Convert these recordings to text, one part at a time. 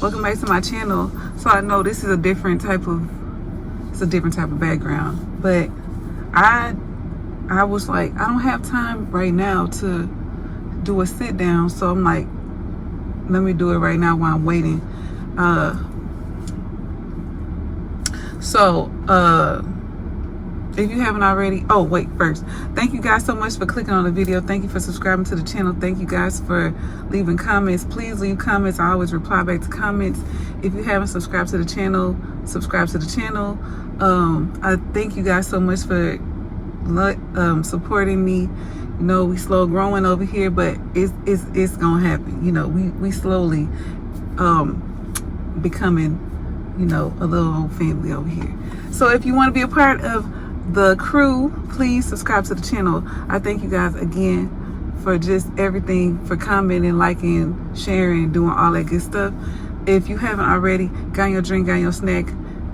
welcome back to my channel. So I know this is a different type of background, but I was like, I don't have time right now to do a sit down, so I'm like, let me do it right now while I'm waiting. If you haven't already, oh wait, first, thank you guys so much for clicking on the video. Thank you for subscribing to the channel. Thank you guys for leaving comments. Please leave comments. I always reply back to comments. If you haven't subscribed to the channel, subscribe to the channel. I thank you guys so much for supporting me. You know, we slow growing over here, but it's gonna happen. You know, we slowly becoming, you know, a little old family over here. So if you want to be a part of the crew, please subscribe to the channel. I thank you guys again for just everything, for commenting, liking, sharing, doing all that good stuff. If you haven't already, got your drink, got your snack,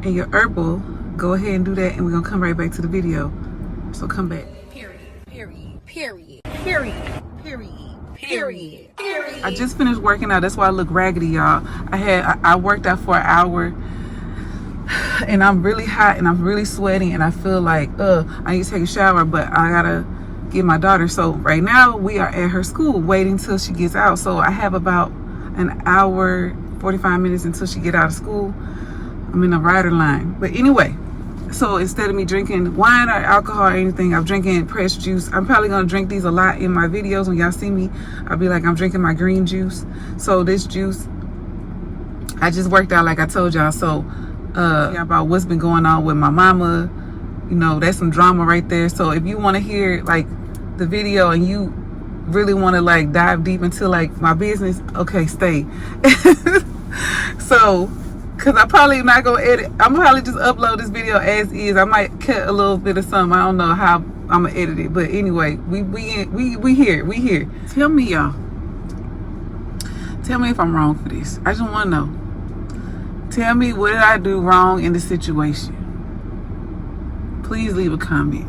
and your herbal, go ahead and do that, and we're gonna come right back to the video. So come back. Period. I just finished working out. That's why I look raggedy, y'all. I worked out for an hour, and I'm really hot and I'm really sweaty, and I feel like I need to take a shower, but I gotta get my daughter. So right now we are at her school waiting till she gets out. So I have about an hour 45 minutes until she get out of school. I'm in a rider line, but anyway, so instead of me drinking wine or alcohol or anything, I'm drinking pressed juice. I'm probably gonna drink these a lot in my videos. When y'all see me, I'll be like, I'm drinking my green juice. So this juice, I just worked out like I told y'all. So about what's been going on with my mama, you know, that's some drama right there. So if you want to hear like the video and you really want to like dive deep into like my business, okay, stay. So because I probably not gonna edit, I'm probably just upload this video as is. I might cut a little bit of something. I don't know how I'm gonna edit it, but anyway, we here. Tell me, y'all, tell me if I'm wrong for this. I just want to know. Tell me, what did I do wrong in the situation? Please leave a comment.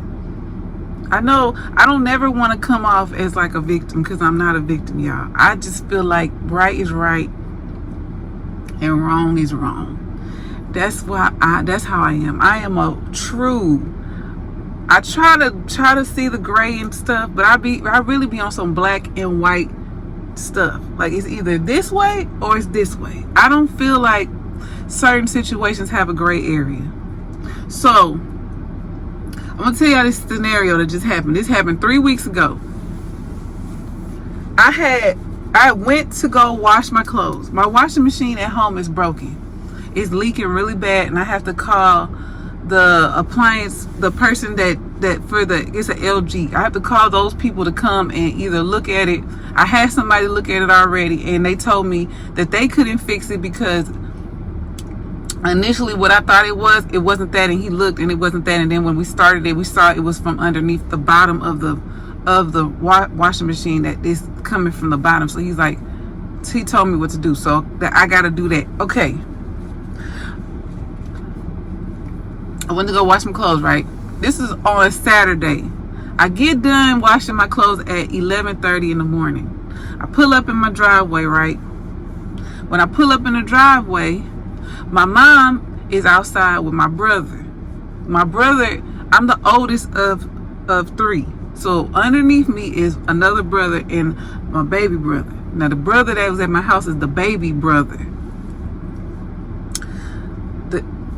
I know I don't never want to come off as like a victim, because I'm not a victim, y'all. I just feel like right is right and wrong is wrong. That's how I am. I am a true. I try to see the gray and stuff, but I really be on some black and white stuff. Like it's either this way or it's this way. I don't feel like certain situations have a gray area. So I'm gonna tell y'all this scenario that just happened. This happened 3 weeks ago. I went to go wash my clothes. My washing machine at home is broken. It's leaking really bad, and I have to call the appliance, the person it's an LG. I have to call those people to come and either look at it. I had somebody look at it already, and they told me that they couldn't fix it because initially what I thought it wasn't that, and he looked and it wasn't that, and then when we started it, we saw it was from underneath the bottom of the washing machine, that is coming from the bottom. So he told me what to do, so that I gotta do that. Okay, I went to go wash my clothes, right? This is on a Saturday. I get done washing my clothes at 11:30 in the morning. I pull up in my driveway, right? When I pull up in the driveway, my mom is outside with my brother. My brother, I'm the oldest of 3. So underneath me is another brother and my baby brother. Now the brother that was at my house is the baby brother.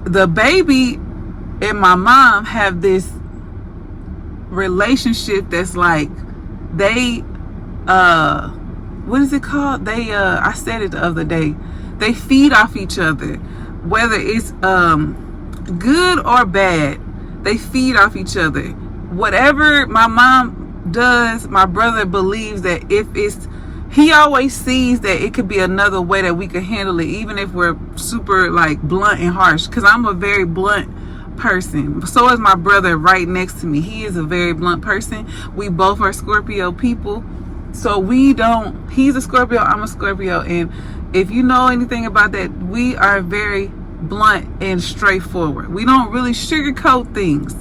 The baby and my mom have this relationship that's like they what is it called? They I said it the other day. They feed off each other. Whether it's good or bad, they feed off each other. Whatever my mom does, my brother believes that he always sees that it could be another way that we could handle it, even if we're super like blunt and harsh, because I'm a very blunt person. So is my brother right next to me. He is a very blunt person. We both are Scorpio people. So he's a Scorpio, I'm a Scorpio, and if you know anything about that, we are very blunt and straightforward. We don't really sugarcoat things.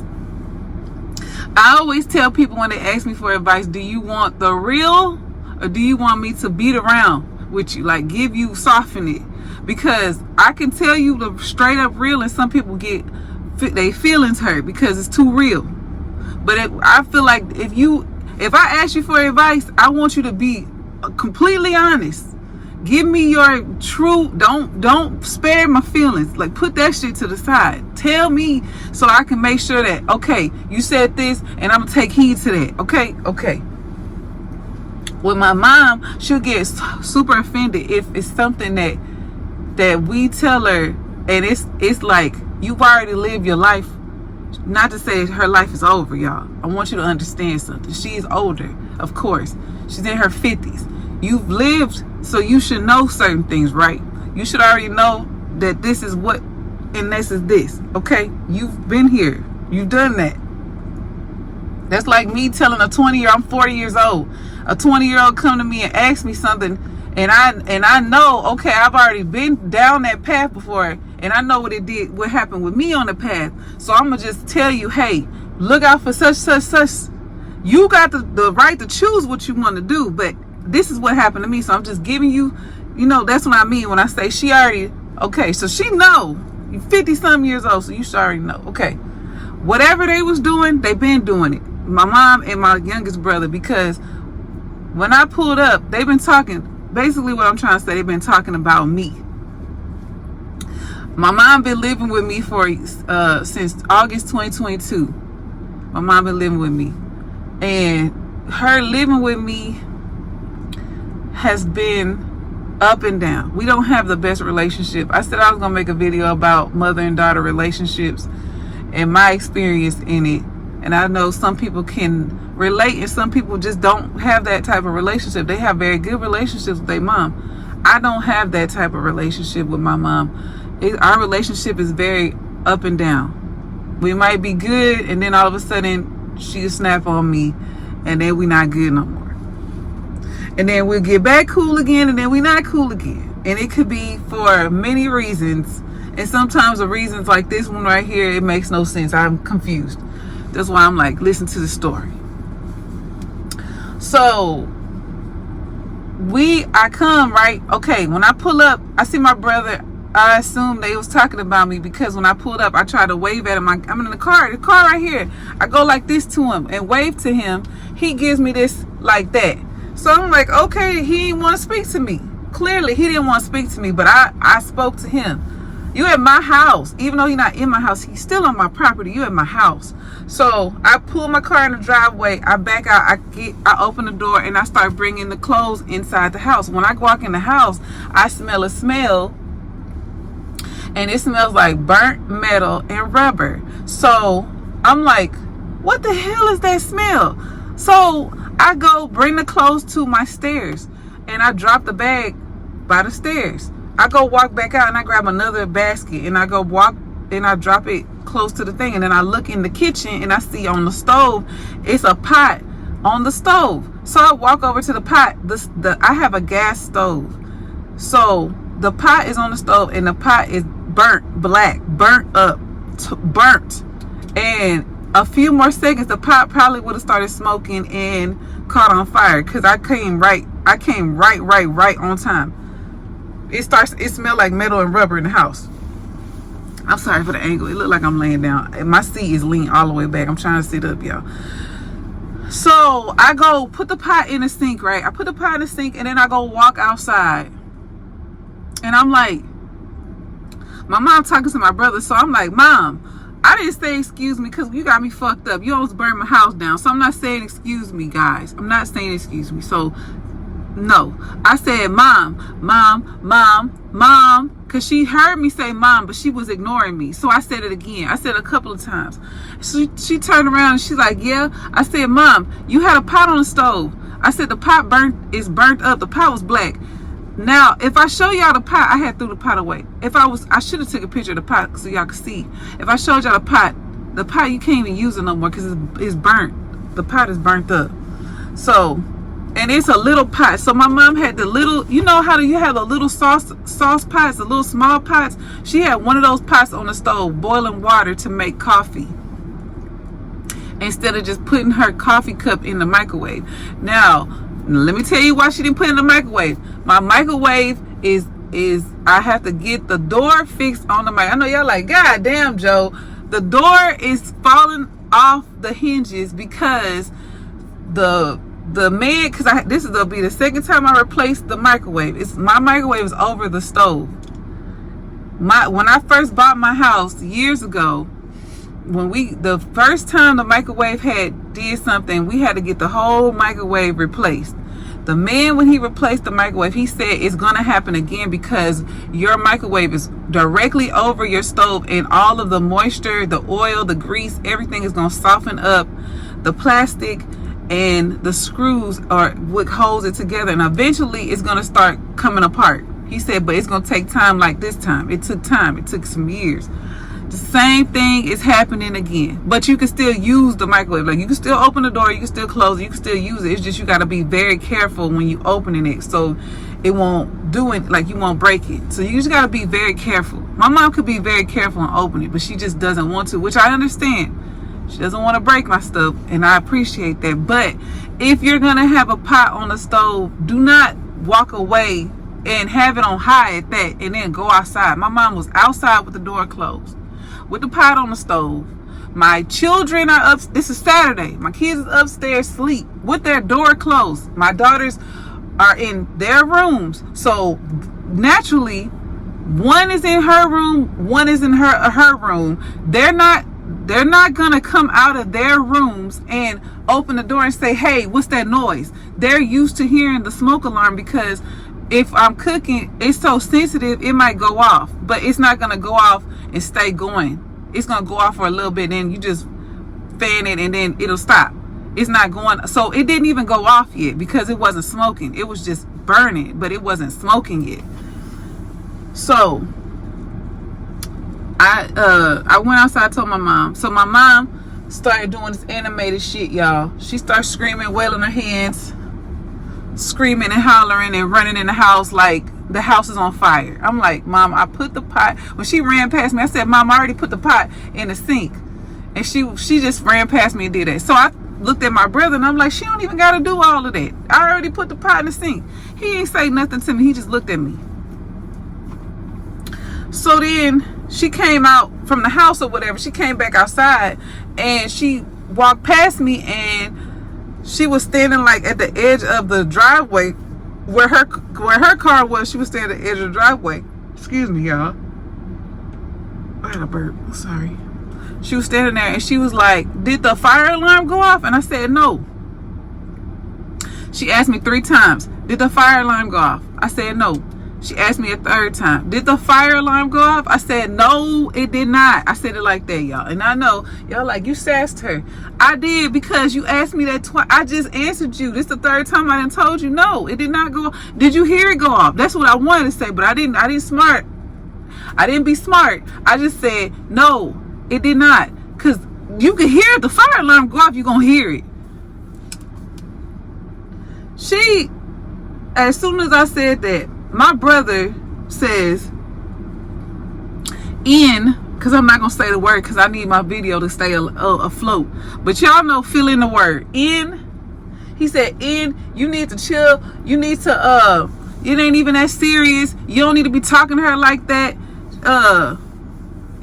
I always tell people when they ask me for advice, do you want the real or do you want me to beat around with you, like soften it? because I can tell you the straight up real, and some people get they feelings hurt because it's too real. But I feel like if I ask you for advice, I want you to be completely honest. Give me your truth. Don't spare my feelings. Like, put that shit to the side. Tell me so I can make sure that, okay, you said this and I'm gonna take heed to that. Okay. With my mom, she'll get super offended if it's something that we tell her, and it's like, you've already lived your life. Not to say her life is over, y'all. I want you to understand something. She is older, of course. She's in her 50s. You've lived, so you should know certain things, right? You should already know that this is what, and this is this, okay? You've been here. You've done that. That's like me telling a 20-year-old, I'm 40 years old. A 20-year-old come to me and ask me something, and I know, okay, I've already been down that path before, and I know what happened with me on the path. So I'm gonna just tell you, hey, look out for such. You got the right to choose what you want to do, but this is what happened to me. So I'm just giving you, that's what I mean when I say she already, okay, so she know. You're 50-something years old, so you should already know. Okay, whatever they was doing, they been doing it. My mom and my youngest brother, because when I pulled up, they've been talking, basically what I'm trying to say, they've been talking about me. My mom been living with me since August 2022. My mom been living with me. And her living with me has been up and down. We don't have the best relationship. I said I was going to make a video about mother and daughter relationships and my experience in it. And I know some people can relate, and some people just don't have that type of relationship. They have very good relationships with their mom. I don't have that type of relationship with my mom. Our relationship is very up and down. We might be good, and then all of a sudden she'll snap on me, and then we're not good no more. And then we'll get back cool again, and then we're not cool again. And it could be for many reasons. And sometimes the reasons like this one right here, it makes no sense. I'm confused. That's why I'm like, listen to the story. So I come, right? Okay, when I pull up, I see my brother. I assume they was talking about me because when I pulled up, I tried to wave at him. I'm in the car right here. I go like this to him and wave to him. He gives me this like that. So I'm like, okay, he didn't want to speak to me. Clearly, he didn't want to speak to me, but I spoke to him. You at my house. Even though he's not in my house, he's still on my property. You at my house. So I pull my car in the driveway. I back out. I open the door and I start bringing the clothes inside the house. When I walk in the house, I smell a smell. And it smells like burnt metal and rubber. So I'm like, what the hell is that smell? So I go bring the clothes to my stairs. And I drop the bag by the stairs. I go walk back out and I grab another basket. And I go walk and I drop it close to the thing. And then I look in the kitchen and I see on the stove, it's a pot on the stove. So I walk over to the pot. I have a gas stove. So the pot is on the stove and the pot is burnt black, burnt up, burnt. And a few more seconds, the pot probably would have started smoking and caught on fire because I came right on time. It smelled like metal and rubber in the house. I'm sorry for the angle. It looked like I'm laying down. And my seat is leaning all the way back. I'm trying to sit up, y'all. So I go put the pot in the sink, right? I put the pot in the sink and then I go walk outside. And I'm like, my mom talking to my brother. So I'm like, Mom, I didn't say excuse me because you got me fucked up. You almost burned my house down. So I'm not saying excuse me, guys. I'm not saying excuse me. So no, I said mom, because she heard me say mom, but she was ignoring me. So I said it again. I said it a couple of times. She turned around and she's like, yeah. I said, Mom, you had a pot on the stove. I said the pot is burnt up. The pot was black. Now, if I show y'all the pot, I had threw the pot away. I should have took a picture of the pot so y'all could see. If I showed y'all the pot you can't even use it no more because it's burnt. The pot is burnt up. So. And it's a little pot. So my mom had the little, you know how you have the little sauce pots, the little small pots? She had one of those pots on the stove, boiling water to make coffee. Instead of just putting her coffee cup in the microwave. Now, let me tell you why she didn't put it in the microwave. My microwave is is I have to get the door fixed on the mic. I know y'all like, God damn, Joe. The door is falling off the hinges because the man, because this will be the second time I replaced the microwave. My microwave is over the stove. When I first bought my house years ago, the first time the microwave did something, we had to get the whole microwave replaced. The man, when he replaced the microwave, he said it's going to happen again because your microwave is directly over your stove, and all of the moisture, the oil, the grease, everything is going to soften up the plastic, and the screws are what holds it together, and eventually it's going to start coming apart. He said, but it's going to take time like this time. It took time. It took some years. The same thing is happening again, but you can still use the microwave. Like, you can still open the door, you can still close it, you can still use it. It's just you got to be very careful when you opening it, so it won't do it, like you won't break it. So you just got to be very careful. My mom could be very careful and open it, but she just doesn't want to, which I understand. She doesn't want to break my stuff, and I appreciate that. But if you're gonna have a pot on the stove, do not walk away and have it on high at that and then go outside. My mom was outside with the door closed, with the pot on the stove. My children are up. This is Saturday. My kids is upstairs asleep with their door closed. My daughters are in their rooms. So naturally, one is in her room, one is in her room. They're not gonna come out of their rooms and open the door and say, hey, what's that noise? They're used to hearing the smoke alarm, because if I'm cooking, it's so sensitive, it might go off, but it's not gonna go off and stay going. It's gonna go off for a little bit, then you just fan it and then it'll stop. It's not going, so it didn't even go off yet because it wasn't smoking. It was just burning, but it wasn't smoking yet. So I went outside, told my mom. So my mom started doing this animated shit, y'all. She started screaming, wailing her hands, screaming and hollering and running in the house like the house is on fire. I'm like, Mom, I put the pot. When she ran past me, I said, Mom, I already put the pot in the sink. And she just ran past me and did that. So I looked at my brother and I'm like, she don't even got to do all of that. I already put the pot in the sink. He ain't say nothing to me. He just looked at me. So then she came out from the house or whatever. She came back outside and she walked past me, and she was standing like at the edge of the driveway where her car was. She was standing at the edge of the driveway. Excuse me, y'all. I had a burp. Sorry. She was standing there and she was like, did the fire alarm go off? And I said, no. She asked me 3 times, did the fire alarm go off? I said, no. She asked me a 3rd time, did the fire alarm go off? I said, no, it did not. I said it like that, y'all. And I know y'all like, you sassed her. I did, because you asked me that twice. I just answered you. This is the 3rd time I done told you, no, it did not go off. Did you hear it go off? That's what I wanted to say, but I didn't be smart. I just said, no, it did not. Because you can hear the fire alarm go off, you're going to hear it. As soon as I said that, my brother says, because I'm not going to say the word because I need my video to stay afloat. But y'all know, fill in the word. He said, you need to chill. You need to, it ain't even that serious. You don't need to be talking to her like that.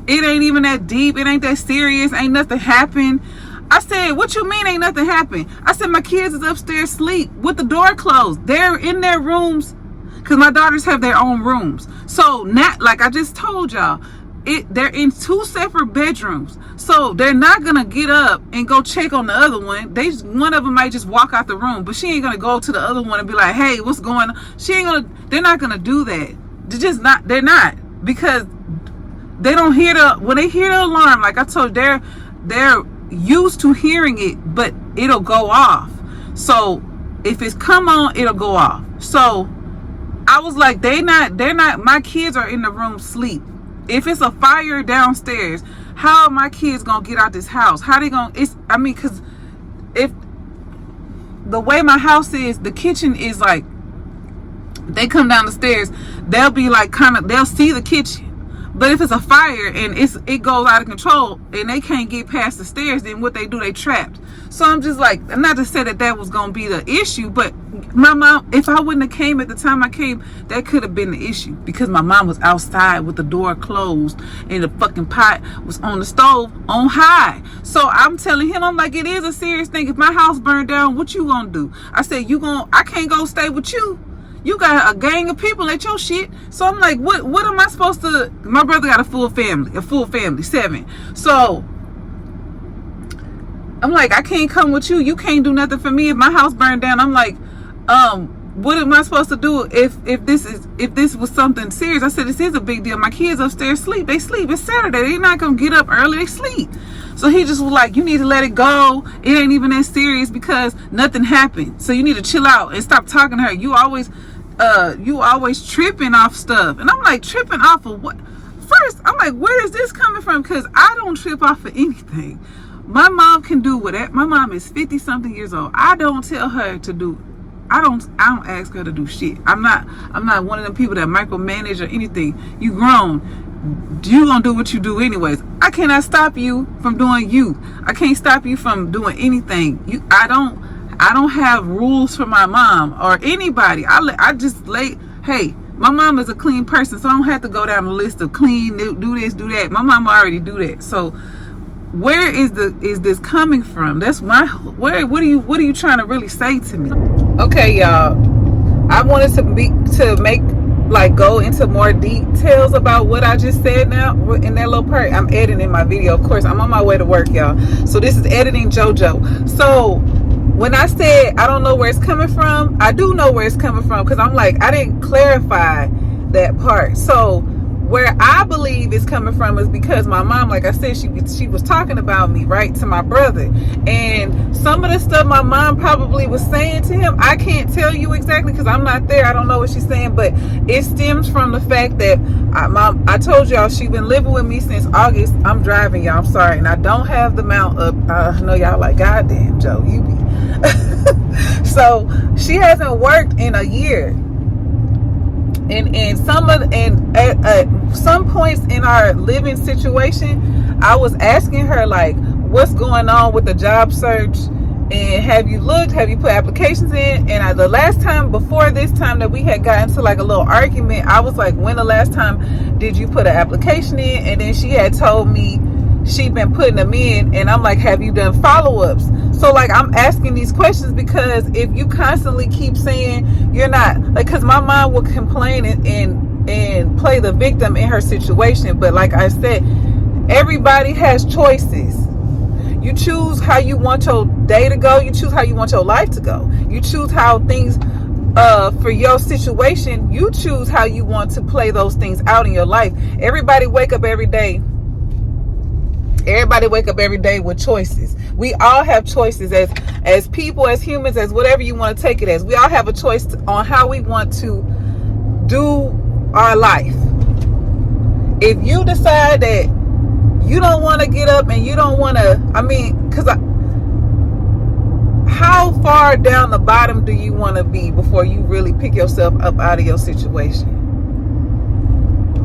It ain't even that deep. It ain't that serious. Ain't nothing happened. I said, what you mean ain't nothing happened? I said, my kids is upstairs asleep with the door closed. They're in their rooms, because my daughters have their own rooms. So not like I just told y'all, they're in 2 separate bedrooms. So they're not gonna get up and go check on the other one. One of them might just walk out the room, but she ain't gonna go to the other one and be like, hey, what's going on? They're not gonna do that. They're not, because they don't hear when they hear the alarm, like I told you, they're used to hearing it, but it'll go off. So if it's come on, it'll go off. So I was like, they're not, my kids are in the room sleep. If it's a fire downstairs, how are my kids gonna get out this house? How they gonna, because if the way my house is, the kitchen is like, they come down the stairs, they'll be like they'll see the kitchen, But if it's a fire and it goes out of control and they can't get past the stairs, then what they do, they trapped. So I'm just like, not to say that was going to be the issue, but my mom, if I wouldn't have came at the time I came, that could have been the issue, because my mom was outside with the door closed and the fucking pot was on the stove on high. So I'm telling him, I'm like, it is a serious thing. If my house burned down, what you gonna do? I said, I can't go stay with you. You got a gang of people at your shit. So I'm like, what am I supposed to? My brother got a full family, 7. So I'm like, I can't come with you. You can't do nothing for me if my house burned down. I'm like, what am I supposed to do if this was something serious? I said, this is a big deal. My kids upstairs sleep. They sleep. It's Saturday. They're not gonna get up early. They sleep. So he just was like, you need to let it go. It ain't even that serious because nothing happened. So you need to chill out and stop talking to her. You always tripping off stuff. And I'm like, tripping off of what? First, I'm like, where is this coming from? Because I don't trip off of anything. My mom can do whatever. My mom is 50 something years old. I don't tell her to do. I don't ask her to do shit. I'm not one of them people that micromanage or anything. You grown. You gonna do what you do anyways. I cannot stop you from doing you. I can't stop you from doing anything. I don't have rules for my mom or anybody. I just hey, my mom is a clean person, so I don't have to go down the list of clean, do this, do that. My mom already do that. So where is this coming from? That's what are you trying to really say to me? Okay, y'all, I wanted to go into more details about what I just said now in that little part. I'm editing my video, of course. I'm on my way to work, y'all. So this is editing JoJo. So when I said I don't know where it's coming from, I do know where it's coming from, because I'm like, I didn't clarify that part. So where I believe it's coming from is because my mom, like I said, she was talking about me, right, to my brother. And some of the stuff my mom probably was saying to him, I can't tell you exactly because I'm not there. I don't know what she's saying, but it stems from the fact that I told y'all she's been living with me since August. I'm driving, y'all. I'm sorry. And I don't have the mount up. I know y'all like, God damn, Joe, you be. So she hasn't worked in a year. And at some points in our living situation, I was asking her, like, what's going on with the job search, and have you put applications in? And the last time before this time that we had gotten to like a little argument, I was like, when the last time did you put an application in? And then she had told me she'd been putting them in, and I'm like, have you done follow-ups? So like, I'm asking these questions because if you constantly keep saying you're not, like, because my mom will complain and play the victim in her situation, but like I said, everybody has choices. You choose how you want your day to go. You choose how you want your life to go. You choose how things for your situation, you choose how you want to play those things out in your life. Everybody wake up every day with choices. We all have choices as people, as humans, as whatever you want to take it as. We all have a choice on how we want to do our life. If you decide that you don't want to get up and you don't want to, how far down the bottom do you want to be before you really pick yourself up out of your situation?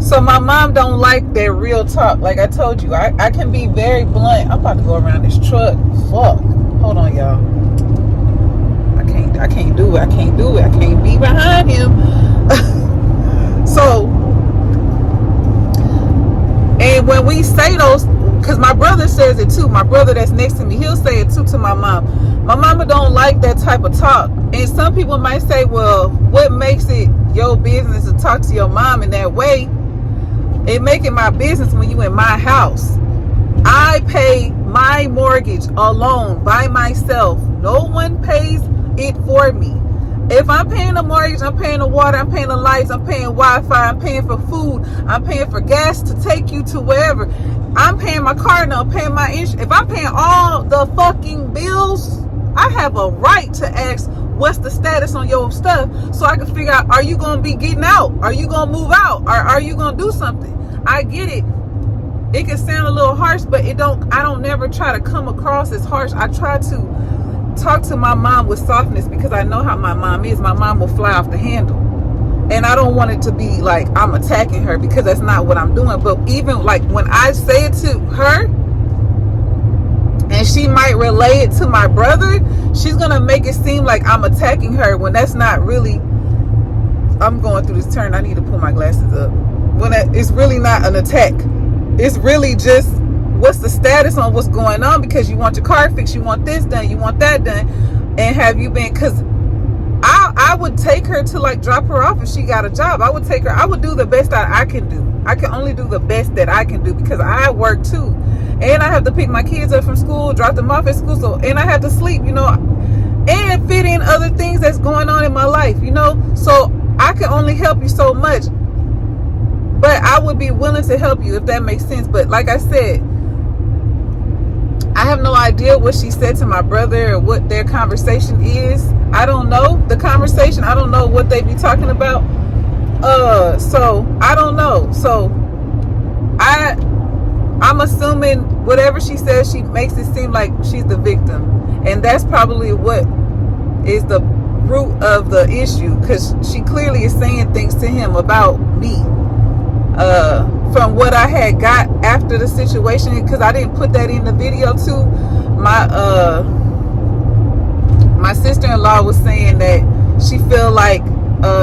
So my mom don't like that real talk. Like I told you, I can be very blunt. I'm about to go around this truck. Fuck. Hold on, y'all. I can't do it. I can't be behind him. So, and when we say those, because my brother says it too. My brother that's next to me, he'll say it too to my mom. My mama don't like that type of talk. And some people might say, well, what makes it your business to talk to your mom in that way? It make it my business when you in my house. I pay my mortgage alone by myself. No one pays it for me. If I'm paying the mortgage, I'm paying the water, I'm paying the lights, I'm paying Wi-Fi, I'm paying for food, I'm paying for gas to take you to wherever. I'm paying my car now, I'm paying my insurance. If I'm paying all the fucking bills, I have a right to ask, what's the status on your stuff, so I can figure out, are you going to be getting out? Are you going to move out? Or are you going to do something? I get it. It can sound a little harsh, but I don't never try to come across as harsh. I try to talk to my mom with softness because I know how my mom is. My mom will fly off the handle. And I don't want it to be like I'm attacking her, because that's not what I'm doing. But even like when I say it to her, and she might relay it to my brother, she's gonna make it seem like I'm attacking her, when that's not really. I'm going through this turn. I need to pull my glasses up. When it's really not an attack. It's really just, what's the status on what's going on, because you want your car fixed, you want this done, you want that done. And have you been, because I would take her to like drop her off if she got a job. I would take her, I would do the best that I can do. I can only do the best that I can do, because I work too. And I have to pick my kids up from school, drop them off at school, so, and I have to sleep, and fit in other things that's going on in my life, so I can only help you so much. But I would be willing to help you, if that makes sense. But like I said, I have no idea what she said to my brother or what their conversation is. I don't know the conversation. I don't know what they be talking about. So I don't know. So I'm assuming whatever she says, she makes it seem like she's the victim. And that's probably what is the root of the issue, because she clearly is saying things to him about me. From what I had got after the situation, because I didn't put that in the video too. My sister-in-law was saying that she feel like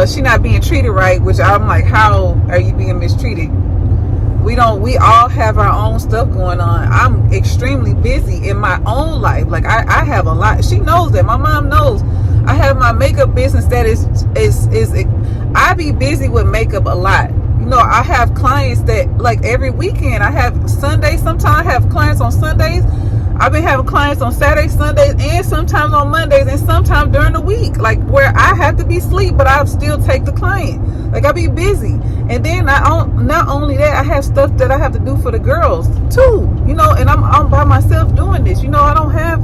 she not being treated right, which I'm like, how are you being mistreated? We all have our own stuff going on. I'm extremely busy in my own life. Like I have a lot. She knows that. My mom knows. I have my makeup business that is I be busy with makeup a lot. I have clients that like every weekend. I have Sundays. Sometimes I have clients on Sundays. I've been having clients on Saturdays, Sundays, and sometimes on Mondays, and sometimes during the week, like where I have to be asleep, but I still take the client. Like I be busy. And then not only that, I have stuff that I have to do for the girls too, and I'm by myself doing this. I don't have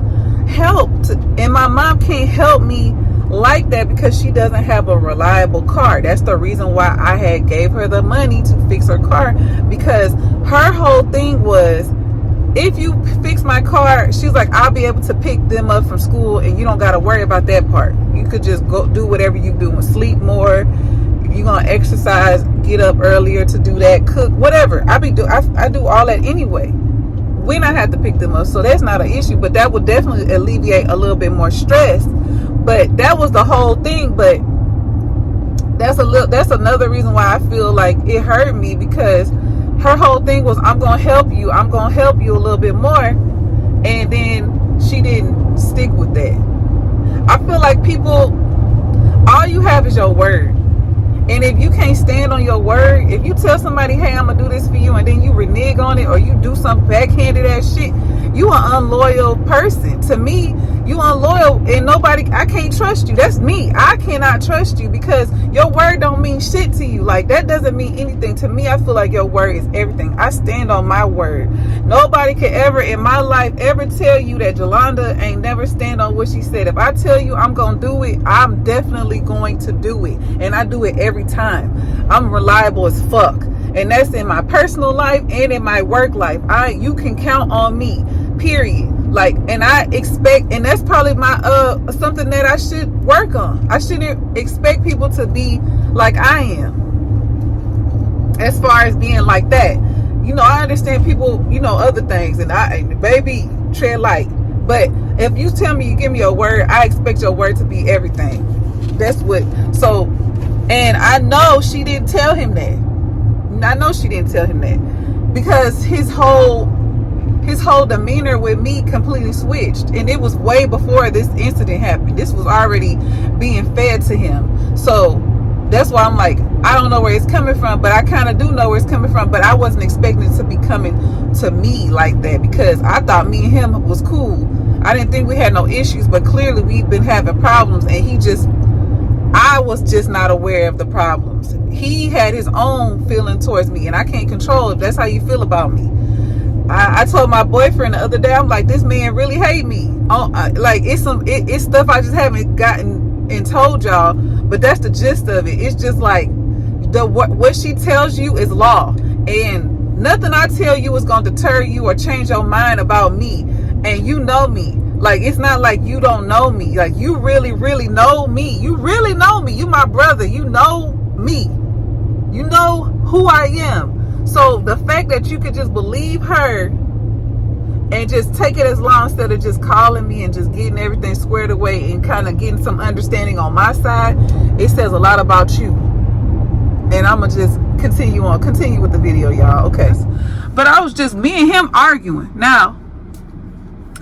help and my mom can't help me like that, because she doesn't have a reliable car. That's the reason why I had gave her the money to fix her car, because her whole thing was, if you fix my car, she's like, I'll be able to pick them up from school, and you don't got to worry about that part. You could just go do whatever you do and sleep more. You're gonna exercise, get up earlier to do that, cook, whatever. I do all that anyway when I have to pick them up, so that's not an issue. But that would definitely alleviate a little bit more stress. But that was the whole thing. But that's another reason why I feel like it hurt me, because her whole thing was, I'm gonna help you a little bit more, and then she didn't stick with that. I feel like people, all you have is your word. And if you can't stand on your word, if you tell somebody, hey, I'm gonna do this for you, and then you renege on it, or you do some backhanded ass shit, you an unloyal person. To me, you unloyal, and I can't trust you. That's me. I cannot trust you, because your word don't mean shit to you. Like, that doesn't mean anything to me. I feel like your word is everything. I stand on my word. Nobody could ever in my life ever tell you that Joelonda ain't never stand on what she said. If I tell you I'm gonna do it, I'm definitely going to do it, and I do it every time. I'm reliable as fuck, and that's in my personal life and in my work life. You can count on me, period. Like, and I expect, and that's probably my something that I should work on. I shouldn't expect people to be like I am, as far as being like that. I understand people, other things, and baby, tread light. But if you tell me, you give me your word, I expect your word to be everything. That's what. So, and I know she didn't tell him that. I know she didn't tell him that, because his whole demeanor with me completely switched, and it was way before this incident happened. This was already being fed to him. So that's why I'm like, I don't know where it's coming from, but I kind of do know where it's coming from. But I wasn't expecting it to be coming to me like that, because I thought me and him was cool. I didn't think we had no issues, but clearly we've been having problems, and I was just not aware of the problems. He had his own feeling towards me, and I can't control if that's how you feel about me. I told my boyfriend the other day, I'm like, this man really hate me. Like, it's stuff I just haven't gotten and told y'all, but that's the gist of it. It's just like, what she tells you is law, and nothing I tell you is going to deter you or change your mind about me. And you know me. Like, it's not like you don't know me. Like, you really, really know me. You really know me. You my brother. You know me. me. You know who I am. So the fact that you could just believe her and just take it as long instead of just calling me and just getting everything squared away and kind of getting some understanding on my side, it says a lot about you. And I'm going to just continue with the video, y'all. Okay. But I was just me and him arguing. Now,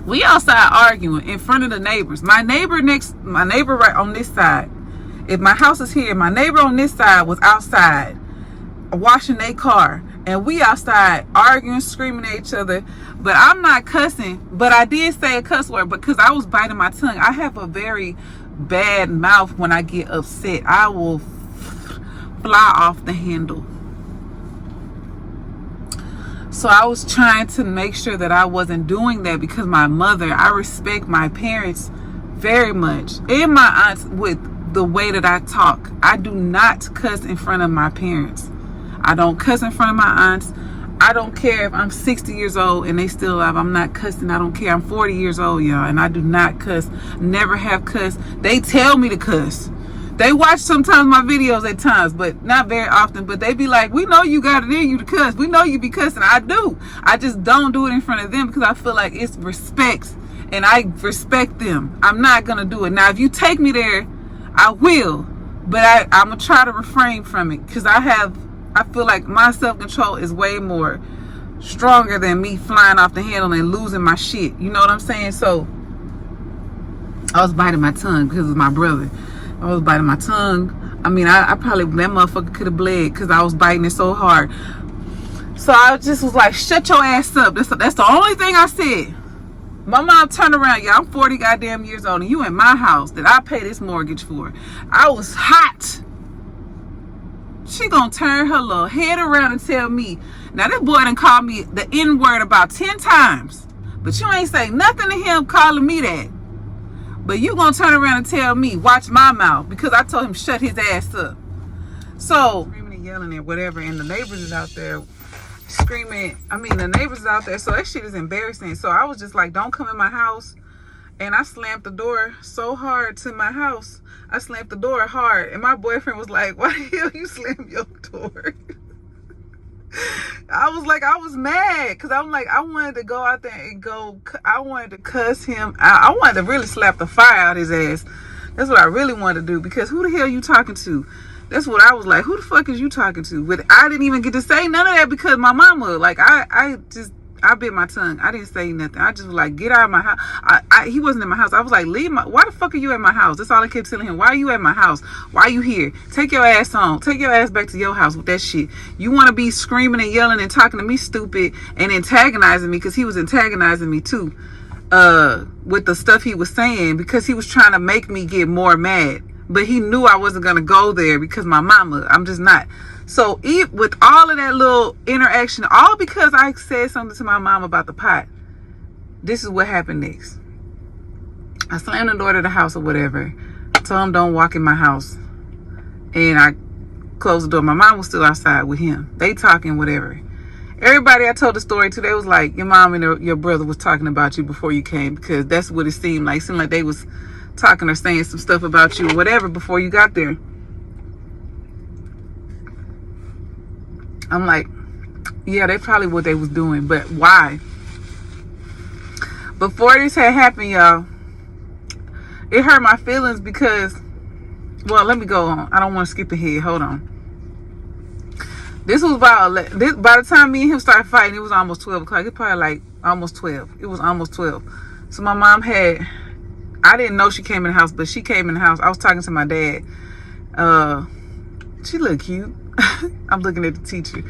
we outside arguing in front of the neighbors. My neighbor right on this side. If my house is here, my neighbor on this side was outside washing their car. And we outside arguing, screaming at each other. But I'm not cussing. But I did say a cuss word because I was biting my tongue. I have a very bad mouth when I get upset. I will fly off the handle. So I was trying to make sure that I wasn't doing that because my mother, I respect my parents very much. And my aunts with the way that I talk. I do not cuss in front of my parents. I don't cuss in front of my aunts. I don't care if I'm 60 years old and they still alive. I'm not cussing. I don't care. I'm 40 years old, y'all, and I do not cuss. Never have cussed. They tell me to cuss. They watch sometimes my videos at times, but not very often. But they be like, we know you got it in you to cuss. We know you be cussing. I do. I just don't do it in front of them because I feel like it's respect. And I respect them. I'm not going to do it. Now, if you take me there, I will. But I'm going to try to refrain from it because I feel like my self-control is way more stronger than me flying off the handle and losing my shit. You know what I'm saying? So, I was biting my tongue because of my brother. I was biting my tongue. I mean, I probably, that motherfucker could have bled because I was biting it so hard. So I just was like, shut your ass up. That's the only thing I said. My mom turned around. Yeah, I'm 40 goddamn years old and you in my house that I pay this mortgage for. I was hot. She gonna turn her little head around and tell me. Now, this boy done called me the N-word about 10 times. But you ain't say nothing to him calling me that. But you gonna turn around and tell me, watch my mouth, because I told him shut his ass up. So, screaming and yelling and whatever, and the neighbors is out there screaming. I mean, the neighbors is out there, so that shit is embarrassing. So I was just like, don't come in my house. And I slammed the door so hard to my house. I slammed the door hard. And my boyfriend was like, why the hell you slam your door? I was like, I was mad because I'm like, I wanted to go out there and I wanted to cuss him. I wanted to really slap the fire out his ass. That's what I really wanted to do because who the hell you talking to? That's what I was like, who the fuck is you talking to? But I didn't even get to say none of that because my mama, like, I bit my tongue. I didn't say nothing. I just was like, get out of my house. He wasn't in my house. I was like, why the fuck are you at my house? That's all I kept telling him. Why are you at my house? Why are you here? Take your ass home. Take your ass back to your house with that shit. You want to be screaming and yelling and talking to me stupid and antagonizing me because he was antagonizing me too with the stuff he was saying because he was trying to make me get more mad. But he knew I wasn't going to go there because my mama, I'm just not. So with all of that little interaction, all because I said something to my mom about the pot, this is what happened next. I slammed the door to the house or whatever. Told him don't walk in my house. And I closed the door. My mom was still outside with him. They talking, whatever. Everybody I told the story to, they was like, your mom and your brother was talking about you before you came because that's what it seemed like. It seemed like they was talking or saying some stuff about you or whatever before you got there. I'm like, yeah, they probably what they was doing, but why? Before this had happened, y'all, it hurt my feelings because, well, let me go on. I don't want to skip ahead. Hold on. This was by the time me and him started fighting, it was almost 12 o'clock. It's probably like almost 12. It was almost 12. So my mom I didn't know she came in the house, but she came in the house. I was talking to my dad. She looked cute. I'm looking at the teacher.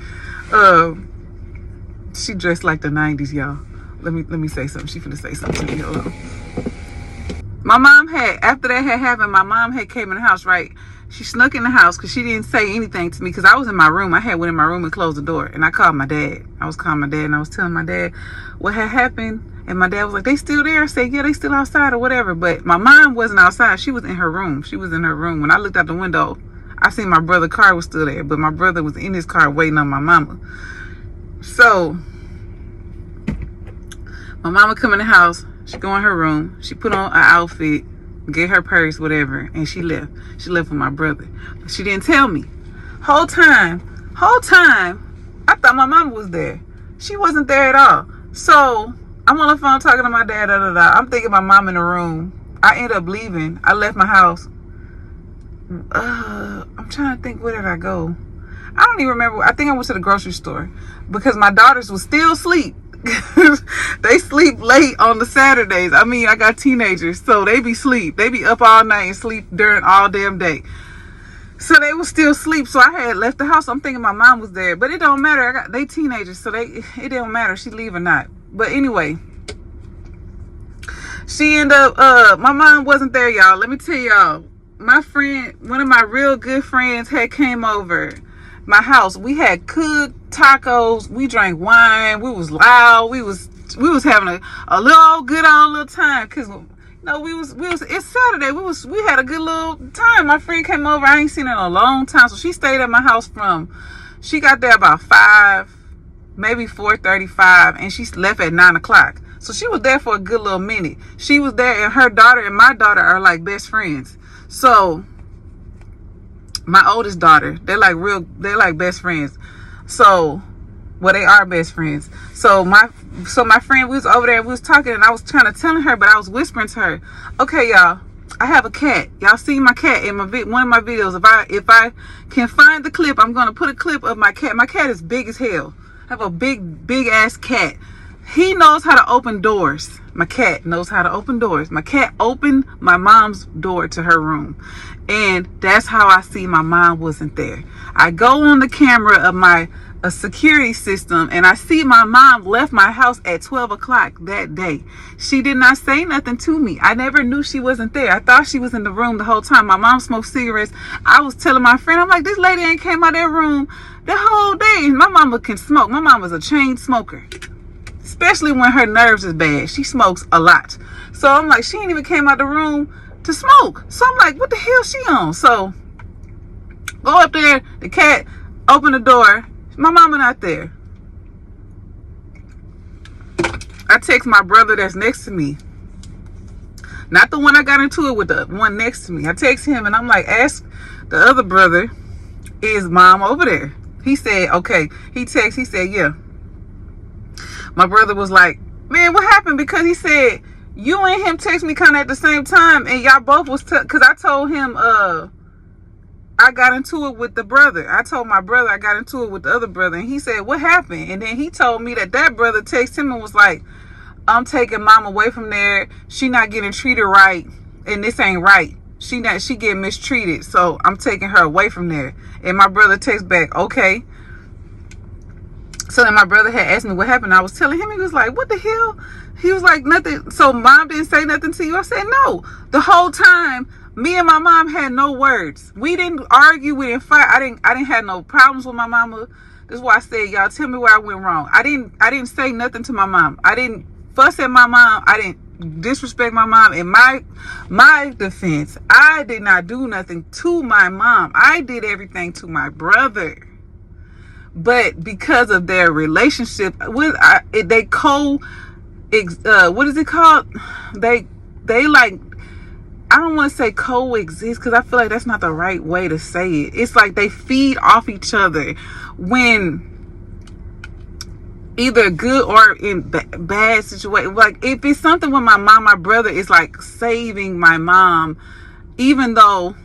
She dressed like the 90s, y'all. Let me say something. She finna say something to me. Hold on. My mom after that had happened, my mom had came in the house, right? She snuck in the house because she didn't say anything to me because I was in my room. I had went in my room and closed the door. And I called my dad. I was calling my dad and I was telling my dad what had happened. And my dad was like, they still there? I said, yeah, they still outside or whatever. But my mom wasn't outside. She was in her room. She was in her room. When I looked out the window, I seen my brother's car was still there. But my brother was in his car waiting on my mama. So, my mama come in the house. She go in her room. She put on an outfit, get her purse, whatever. And she left. She left with my brother. But she didn't tell me. Whole time, I thought my mama was there. She wasn't there at all. So I'm on the phone talking to my dad. I'm thinking my mom in the room. I end up leaving. I left my house. I'm trying to think, where did I go? I don't even remember. I think I went to the grocery store because my daughters was still asleep. They sleep late on the Saturdays. I mean, I got teenagers, so they be sleep. They be up all night and sleep during all damn day. So they was still asleep. So I had left the house. I'm thinking my mom was there, but it don't matter. They teenagers, so it don't matter if she leave or not. But anyway, she ended up. My mom wasn't there, y'all. Let me tell y'all. My friend, one of my real good friends, had came over my house. We had cooked tacos. We drank wine. We was loud. We was having a little good old little time because we was it's Saturday. We had a good little time. My friend came over. I ain't seen her in a long time, so she stayed at my house she got there about 5, maybe 4:35, and she left at 9 o'clock. So she was there for a good little minute. She was there, and her daughter and my daughter are like best friends. So my oldest daughter, they're like best friends. So, well, they are best friends. So my friend, we was over there, we was talking, and I was trying to tell her, but I was whispering to her, okay, y'all, I have a cat. Y'all see my cat in one of my videos. If I can find the clip, I'm going to put a clip of my cat. My cat is big as hell. I have a big ass cat. He knows how to open doors. My cat knows how to open doors. My cat opened my mom's door to her room. And that's how I see my mom wasn't there. I go on the camera of a security system, and I see my mom left my house at 12 o'clock that day. She did not say nothing to me. I never knew she wasn't there. I thought she was in the room the whole time. My mom smoked cigarettes. I was telling my friend, I'm like, this lady ain't came out of that room the whole day. My mama can smoke. My mama's a chain smoker. Especially when her nerves is bad. She smokes a lot. So I'm like, she ain't even came out the room to smoke. So I'm like, what the hell she on? So go up there, the cat, open the door. My mama not there. I text my brother that's next to me. Not the one I got into it with, the one next to me. I text him and I'm like, ask the other brother, is mom over there? He said, okay. He said, yeah. My brother was like, man, what happened? Because he said, you and him text me kind of at the same time, and y'all both was, because I told him, I got into it with the brother. I told my brother I got into it with the other brother, and he said, what happened? And then he told me that brother texted him and was like, I'm taking mom away from there. She not getting treated right, and this ain't right. She getting mistreated, so I'm taking her away from there. And my brother texts back, okay. So then my brother had asked me what happened. I was telling him. He was like, what the hell? He was like, nothing. So mom didn't say nothing to you? I said, no. The whole time, me and my mom had no words. We didn't argue. We didn't fight. I didn't have no problems with my mama. This is why I said, y'all tell me where I went wrong. I didn't say nothing to my mom. I didn't fuss at my mom. I didn't disrespect my mom. In my defense, I did not do nothing to my mom. I did everything to my brother. But because of their relationship, what is it called? They like, I don't want to say coexist, because I feel like that's not the right way to say it. It's like they feed off each other when either good or in bad situation. Like if it's something with my mom, my brother is like saving my mom, even though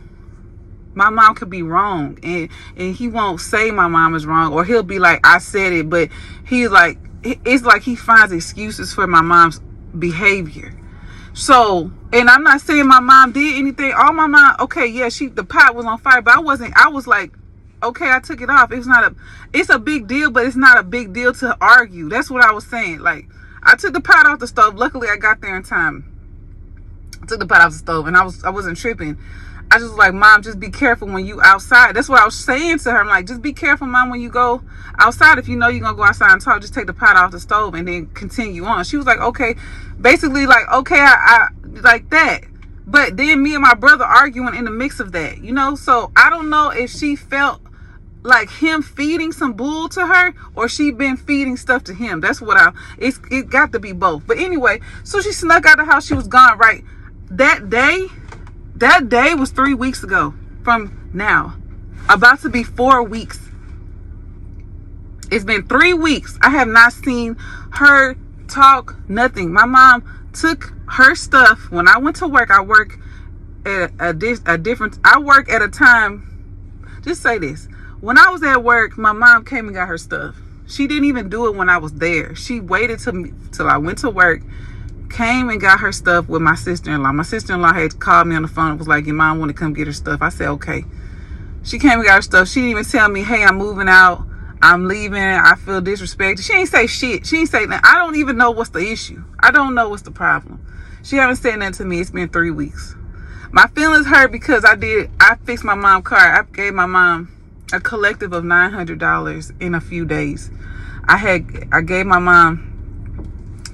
my mom could be wrong, and he won't say my mom is wrong, or he'll be like, I said it, but he's like, it's like he finds excuses for my mom's behavior. So, and I'm not saying my mom did anything. All my mom, okay, yeah, the pot was on fire, but I was like, okay, I took it off. It's a big deal, but it's not a big deal to argue. That's what I was saying. Like, I took the pot off the stove. Luckily, I got there in time. I took the pot off the stove, and I wasn't tripping. I just was like, Mom, just be careful when you outside. That's what I was saying to her. I'm like, just be careful, Mom, when you go outside. If you know you're going to go outside and talk, just take the pot off the stove and then continue on. She was like, okay. Basically, like, okay, I like that. But then me and my brother arguing in the mix of that, you know? So I don't know if she felt like him feeding some bull to her, or she been feeding stuff to him. That's what it got to be both. But anyway, so she snuck out the house. She was gone right that day. That day was 3 weeks ago from now. About to be 4 weeks. It's been 3 weeks. I have not seen her talk, nothing. My mom took her stuff. When I went to work, I work at I work at a time. Just say this. When I was at work, my mom came and got her stuff. She didn't even do it when I was there. She waited till I went to work, came and got her stuff with my sister-in-law. My sister-in-law had called me on the phone and was like, your mom want to come get her stuff. I said, okay. She came and got her stuff. She didn't even tell me, hey, I'm moving out. I'm leaving. I feel disrespected. She ain't say shit. She ain't say nothing. I don't even know what's the issue. I don't know what's the problem. She haven't said nothing to me. It's been 3 weeks. My feelings hurt because I fixed my mom's car. I gave my mom a collective of $900 in a few days. I gave my mom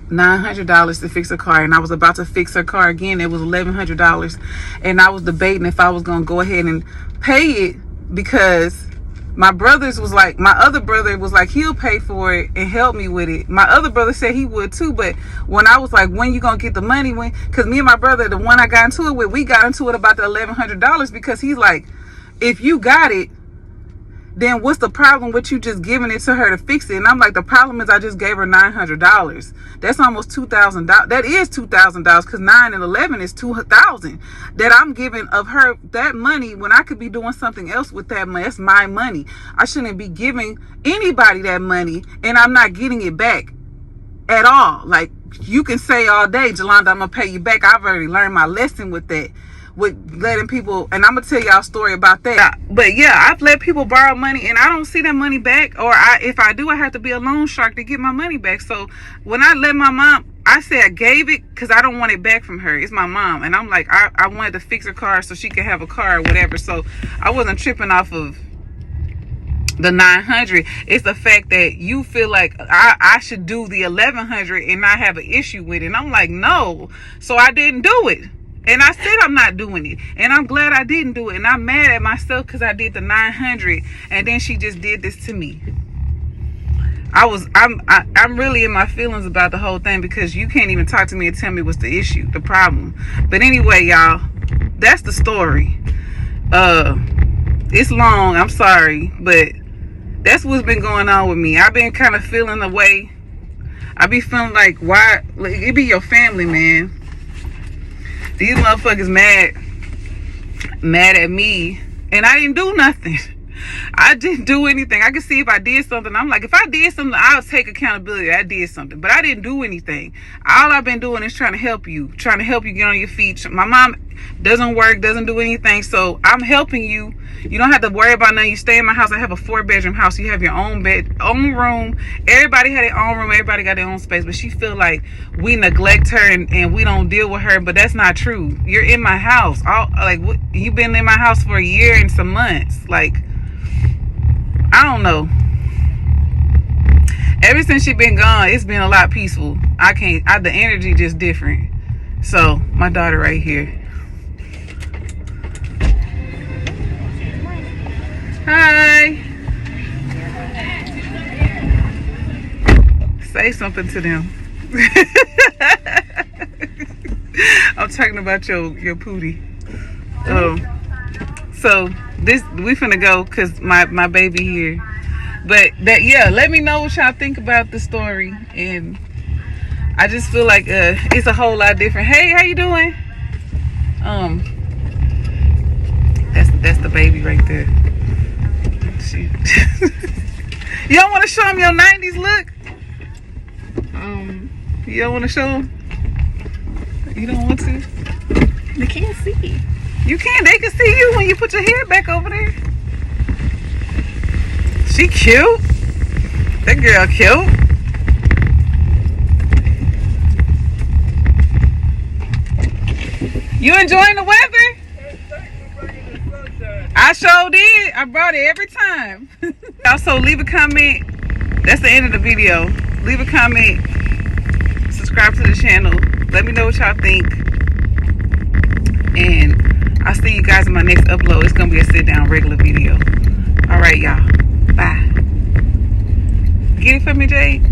$900 to fix her car, and I was about to fix her car again. It was $1,100, and I was debating if I was gonna go ahead and pay it, because my other brother was like, he'll pay for it and help me with it. My other brother said he would too, but when I was like, when you gonna get the money? Because me and my brother, the one I got into it with, we got into it about the $1,100, because he's like, if you got it, then what's the problem with you just giving it to her to fix it? And I'm like, the problem is I just gave her $900. That's almost $2,000. That is $2,000, because 9 and 11 is $2,000 that I'm giving of her that money when I could be doing something else with that money. That's my money. I shouldn't be giving anybody that money, and I'm not getting it back at all. Like, you can say all day, Joelanda, I'm gonna pay you back. I've already learned my lesson with that. With letting people, and I'm gonna tell y'all a story about that. But yeah, I've let people borrow money and I don't see that money back, or if I do, I have to be a loan shark to get my money back. So when I let my mom, I said I gave it because I don't want it back from her. It's my mom, and I'm like, I wanted to fix her car so she could have a car or whatever. So I wasn't tripping off of the $900. It's the fact that you feel like I should do the $1,100 and not have an issue with it. And I'm like, no. So I didn't do it. And I said I'm not doing it, and I'm glad I didn't do it, and I'm mad at myself because I did the $900, and then she just did this to me. I'm really in my feelings about the whole thing, because you can't even talk to me and tell me what's the issue, the problem. But anyway, y'all, that's the story. It's long, I'm sorry, but that's what's been going on with me. I've been kind of feeling the way. I be feeling like, why? Like, it be your family, man. These motherfuckers mad at me, and I didn't do nothing. I didn't do anything. I can see if I did something. I'm like, if I did something, I'll take accountability. I did something, but I didn't do anything. All I've been doing is trying to help you get on your feet. My mom doesn't work, doesn't do anything, so I'm helping you. You don't have to worry about nothing. You stay in my house. I have a 4-bedroom house. You have your own bed, own room. Everybody had their own room. Everybody got their own space. But she feel like we neglect her and we don't deal with her. But that's not true. You're in my house. You've been in my house for a year and some months. Like, I don't know. Ever since she been gone, it's been a lot peaceful. The energy just different. So my daughter right here. Hi. Say something to them. I'm talking about your pootie. So we finna go because my baby here. But let me know what y'all think about the story. And I just feel like it's a whole lot different. Hey, how you doing? That's the baby right there. You don't want to show them your 90s look? You don't want to show them? You don't want to? They can't see. You can. They can see you when you put your hair back over there. She cute. That girl cute. You enjoying the weather? I sure did. I brought it every time. Also, leave a comment. That's the end of the video. Leave a comment. Subscribe to the channel. Let me know what y'all think. And I'll see you guys in my next upload. It's going to be a sit-down regular video. All right, y'all. Bye. Get it for me, Jade?